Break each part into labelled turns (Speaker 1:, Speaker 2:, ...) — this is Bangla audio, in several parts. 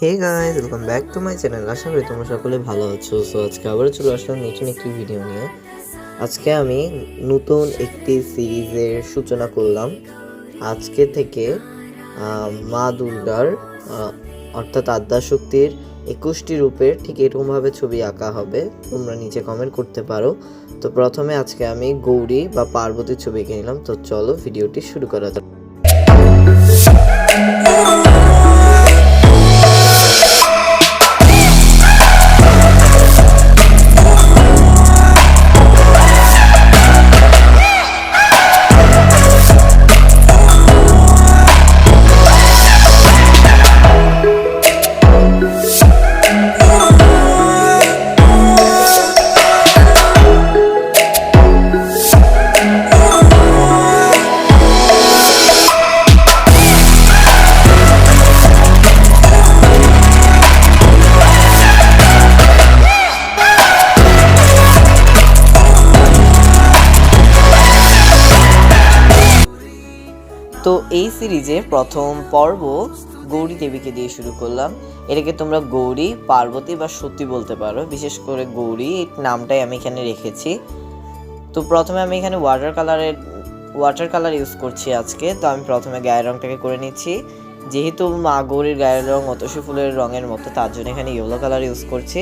Speaker 1: Hey guys, welcome back to my channel. আশা করি তোমরা সকলে ভালো আছো। সো আজকে আবারও চলে আসলাম নতুন একটি ভিডিও নিয়ে। আজকে আমি নতুন একটি সিরিজের সূচনা করলাম। আজকে থেকে মা দুর্গার অর্থাৎ আদ্যাশক্তির 21টি রূপের ঠিক এরকমভাবে ছবি আঁকা হবে। তোমরা নিচে কমেন্ট করতে পারো। তো প্রথমে আজকে আমি গৌরী বা পার্বতীর ছবি এঁকে নিলাম। তো চলো ভিডিওটি শুরু করা যাক। তো এই সিরিজে প্রথম পর্ব গৌরী দেবীকে দিয়ে শুরু করলাম। এটাকে তোমরা গৌরী, পার্বতী বা সতী বলতে পারো। বিশেষ করে গৌরী এই নামটাই আমি এখানে রেখেছি। তো প্রথমে আমি এখানে ওয়াটার কালার ইউজ করছি আজকে। তো আমি প্রথমে গায়ের রংটাকে করে নিচ্ছি। যেহেতু মা গৌরীর গায়ের রং অতসী ফুলের রঙের মতো, তার জন্য এখানে ইয়েলো কালার ইউজ করছি।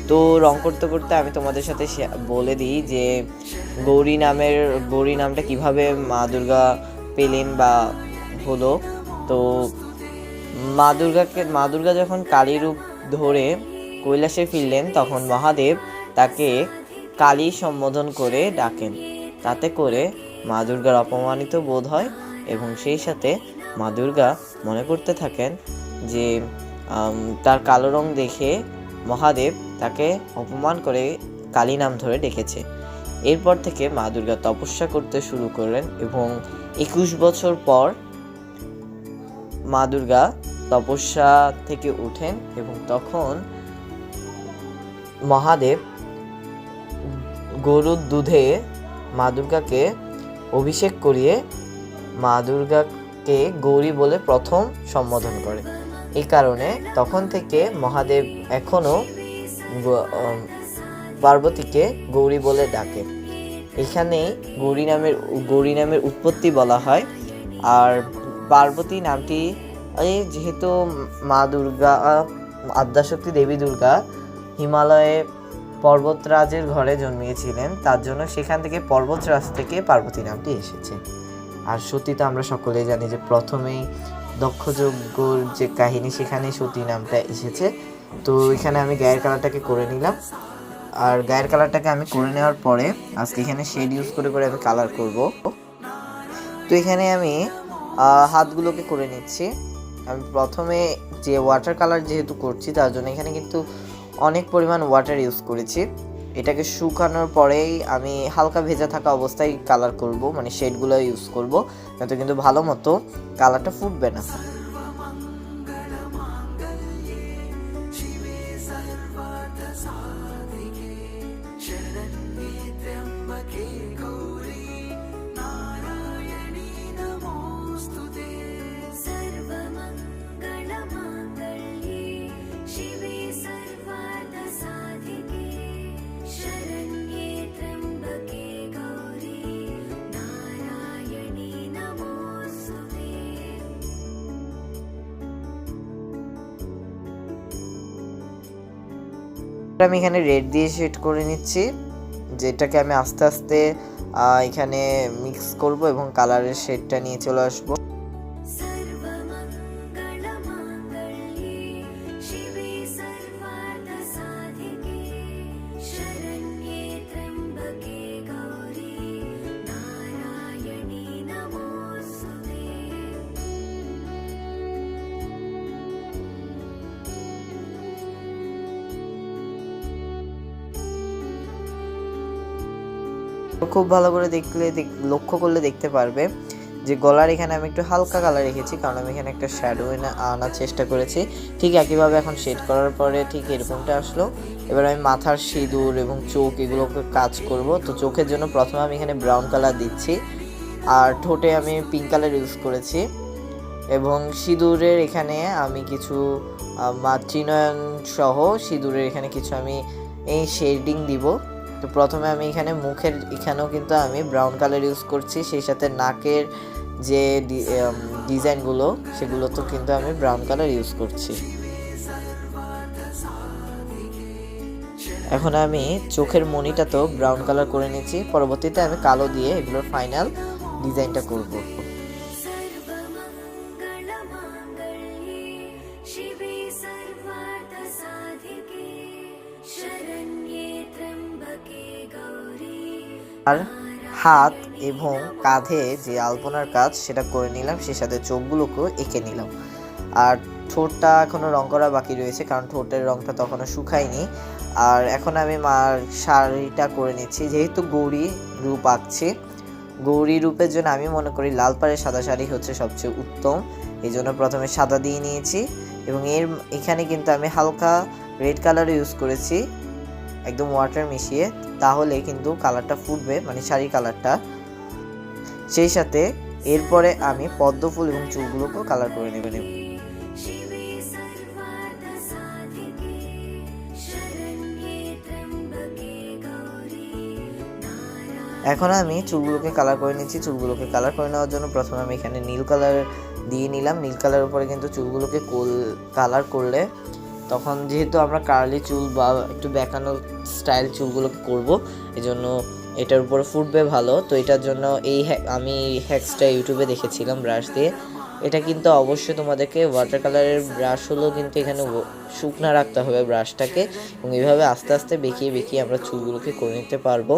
Speaker 1: তো রং করতে করতে আমি তোমাদের সাথে বলে দিই যে গৌরী নামটা কিভাবে মা দুর্গা পেলেন বা হলো। তো মা দুর্গা যখন কালী রূপ ধরে কৈলাসে ফিরলেন, তখন মহাদেব তাকে কালী সম্বোধন করে ডাকেন। তাতে করে মা দুর্গার অপমানিত বোধ হয় এবং সেই সাথে মা দুর্গা মনে করতে থাকেন যে তার কালো রং দেখে মহাদেব তাকে অপমান করে কালী নাম ধরে ডেকেছে। এরপর থেকে মা দুর্গা তপস্যা করতে শুরু করেন এবং 21 বছর পর মা দুর্গা তপস্যা থেকে উঠেন এবং তখন মহাদেব গরুর দুধে মা দুর্গাকে অভিষেক করিয়ে মা দুর্গাকে গৌরী বলে প্রথম সম্বোধন করে। এই কারণে তখন থেকে মহাদেব এখনো পার্বতীকে গৌরী বলে ডাকে। এখানে গৌরী নামের উৎপত্তি বলা হয়। আর পার্বতী নামটি যেহেতু মা দুর্গা আদ্যাশক্তি দেবী দুর্গা হিমালয়ে পর্বতরাজের ঘরে জন্মিয়েছিলেন, তার জন্য সেখান থেকে পর্বতরাজ থেকে পার্বতী নামটি এসেছে। আর সতী তো আমরা সকলেই জানি যে প্রথমেই দক্ষযজ্ঞর যে কাহিনী, সেখানে সতী নামটা এসেছে। তো এখানে আমি গায়ের কালারটাকে করে নিলাম। আর গায়ের কালারটাকে আমি করে নেওয়ার পরে আজকে এখানে শেড ইউজ করে আমি কালার করব। তো এখানে আমি হাতগুলোকে করে নিচ্ছি। আমি প্রথমে যে ওয়াটার কালার যেহেতু করছি, তার জন্য এখানে কিন্তু অনেক পরিমাণ ওয়াটার ইউজ করেছি। এটাকে শুকানোর পরেই আমি হালকা ভেজা থাকা অবস্থায় কালার করব, মানে শেডগুলো ইউজ করব, নয়তো কিন্তু ভালো মতো কালারটা ফুটবে না। আমি এখানে রেড দিয়ে শেড করে নিচ্ছি, যেটাকে আমি আস্তে আস্তে এখানে মিক্স করব এবং কালারের শেডটা নিয়ে চলে আসবো। খুব ভালো করে লক্ষ্য করলে দেখতে পারবে যে গলার এখানে আমি একটু হালকা কালার রেখেছি, কারণ আমি এখানে একটা শ্যাডো আনার চেষ্টা করেছি। ঠিক একইভাবে এখন শেড করার পরে ঠিক এরকমটা আসলো। এবার আমি মাথার সিঁদুর এবং চোখ এগুলোকে কাজ করব। তো চোখের জন্য প্রথমে আমি এখানে ব্রাউন কালার দিচ্ছি, আর ঠোঁটে আমি পিঙ্ক কালার ইউজ করেছি। এবং সিঁদুরের এখানে আমি কিছু মাতৃনয়ন সহ সিঁদুরের এখানে কিছু আমি এই শেডিং দিব। তো প্রথমে আমি এখানে মুখের এখানেও কিন্তু আমি ব্রাউন কালার ইউজ করছি, সেই সাথে নাকের যে ডিজাইনগুলো সেগুলো তো কিন্তু আমি ব্রাউন কালার ইউজ করছি। এখন আমি চোখের মণিটা তো ব্রাউন কালার করে নিচ্ছি, পরবর্তীতে আমি কালো দিয়ে এগুলোর ফাইনাল ডিজাইনটা করব। আর হাত এবং কাঁধে যে আলপনার কাজ সেটা করে নিলাম, সেই সাথে চোখগুলোকেও এঁকে নিলাম। আর ঠোঁটটা এখনও রং করা বাকি রয়েছে, কারণ ঠোঁটের রংটা তখনও শুকায়নি। আর এখন আমি মার শাড়িটা করে নিচ্ছি, যেহেতু গৌরী রূপ আঁকছি, গৌরী রূপের জন্য আমি মনে করি লাল পাড়ের সাদা শাড়ি হচ্ছে সবচেয়ে উত্তম। এই জন্য প্রথমে সাদা দিয়ে নিয়েছি এবং এখানে কিন্তু আমি হালকা রেড কালার ইউজ করেছি, একদম ওয়াটার মিশিয়ে, তাহলে কিন্তু কালারটা ফুটবে, মানে শাড়ির কালারটা। সেই সাথে এরপরে আমি পদ্ম ফুল এবং চুলগুলোকেও কালার করে নেব। এখন আমি চুলগুলোকে কালার করে নিচ্ছি। চুলগুলোকে কালার করে নেওয়ার জন্য প্রথমে আমি এখানে নীল কালার দিয়ে নিলাম। নীল কালারের উপরে কিন্তু চুলগুলোকে কালার করলে তখন যেহেতু আমরা কার্লি চুল বা একটু বেঁকানো স্টাইল চুলগুলোকে করব, এজন্য এটার উপরে ফুটবে ভালো। তো এটার জন্য আমি হ্যাক্সটা ইউটিউবে দেখেছিলাম ব্রাশ দিয়ে। এটা কিন্তু অবশ্যই তোমাদেরকে ওয়াটার কালারের ব্রাশ হলেও কিন্তু এখানে শুকনা রাখতে হবে ব্রাশটাকে, এবং এইভাবে আস্তে আস্তে বেঁকিয়ে বেঁকিয়ে আমরা চুলগুলোকে করে নিতে পারবো।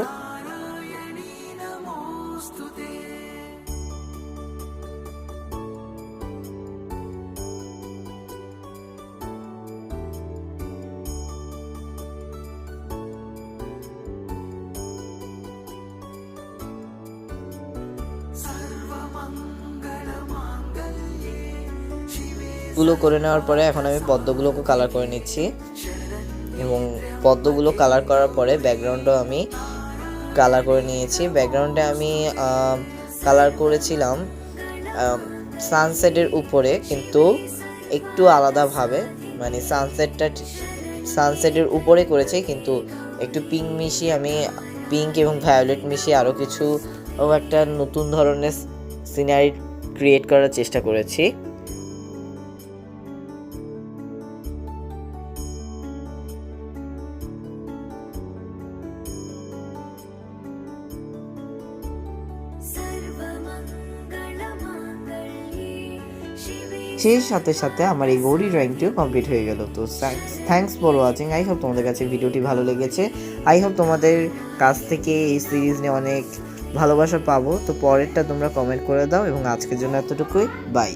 Speaker 1: গুলো করে নেওয়ার পরে এখন আমি পদ্মগুলোকে কালার করে নিচ্ছি, এবং পদ্মগুলো কালার করার পরে ব্যাকগ্রাউন্ডও আমি কালার করে নিয়েছি। ব্যাকগ্রাউন্ডে আমি কালার করেছিলাম সানসেটের উপরে, কিন্তু একটু আলাদাভাবে, মানে সানসেটের উপরে করেছি, কিন্তু একটু পিঙ্ক মিশিয়ে আমি পিঙ্ক এবং ভায়োলেট মিশিয়ে আরও কিছু একটা নতুন ধরনের সিনারি ক্রিয়েট করার চেষ্টা করেছি। সেই সাথে সাথে আমার এই গৌরী ড্রয়িংটিও কমপ্লিট হয়ে গেল। তো thanks for watching. I hope তোমাদের কাছে ভিডিওটি ভালো লেগেছে। আই হোপ তোমাদের কাছ থেকে এই সিরিজ নিয়ে অনেক ভালোবাসা পাবো। তো পরেরটা তোমরা কমেন্ট করে দাও, এবং আজকের জন্য এতটুকুই। বাই।